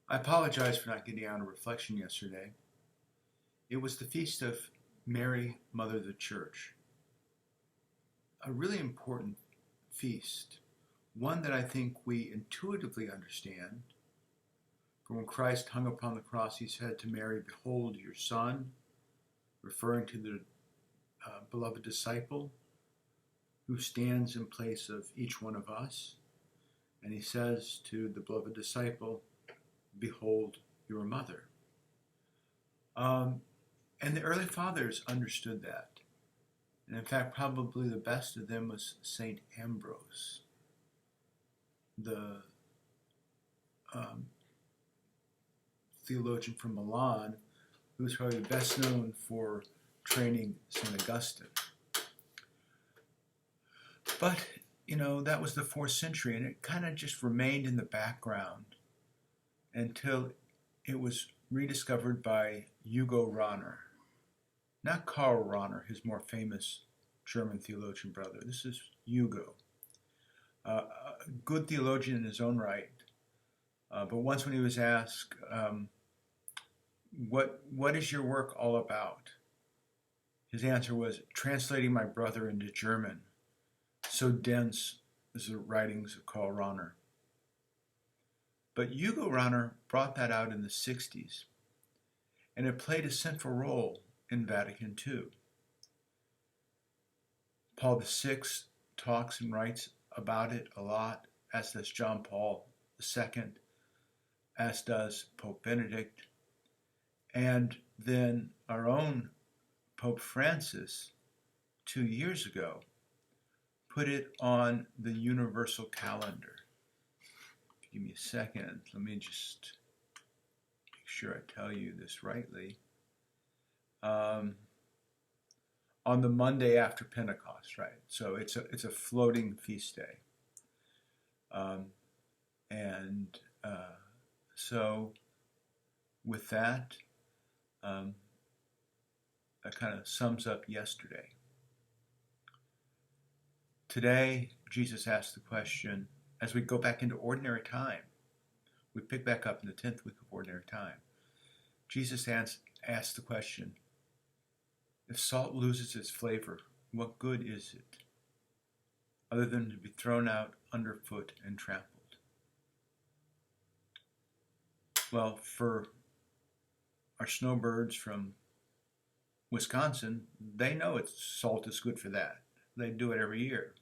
I apologize for not getting out a reflection yesterday. It was the feast of Mary, Mother of the Church. A really important feast, one that I think we intuitively understand. For when Christ hung upon the cross, he said to Mary, "Behold your son," referring to the beloved disciple who stands in place of each one of us. And he says to the beloved disciple, "Behold your mother." And the early fathers understood that. And in fact, probably the best of them was St. Ambrose, the theologian from Milan, who's probably best known for training St. Augustine. But, that was the 4th century, and it kind of just remained in the background until it was rediscovered by Hugo Rahner. Not Karl Rahner, his more famous German theologian brother. This is Hugo. A good theologian in his own right. But once when he was asked, what is your work all about? His answer was, translating my brother into German. So dense is the writings of Karl Rahner. But Hugo Rahner brought that out in the 60s, and it played a central role in Vatican II. Paul VI talks and writes about it a lot, as does John Paul II, as does Pope Benedict, and then our own Pope Francis 2 years ago put it on the universal calendar. Give me a second, let me just make sure I tell you this rightly. On the Monday after Pentecost, right? So it's a floating feast day, so with that, that kind of sums up yesterday. Today, Jesus asked the question, as we go back into ordinary time, we pick back up in the 10th week of ordinary time. Jesus asked the question, if salt loses its flavor, what good is it, other than to be thrown out underfoot and trampled? Well, for our snowbirds from Wisconsin, they know salt is good for that. They do it every year.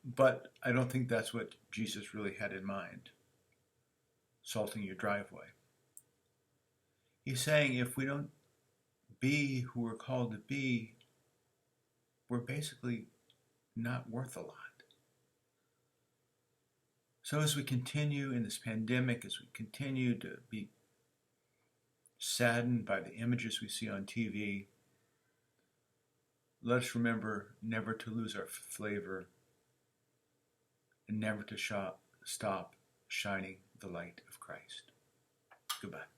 But I don't think that's what Jesus really had in mind, salting your driveway. He's saying if we don't be who we're called to be, we're basically not worth a lot. So as we continue in this pandemic, as we continue to be saddened by the images we see on TV, let us remember never to lose our flavor and never to stop shining the light of Christ. Goodbye.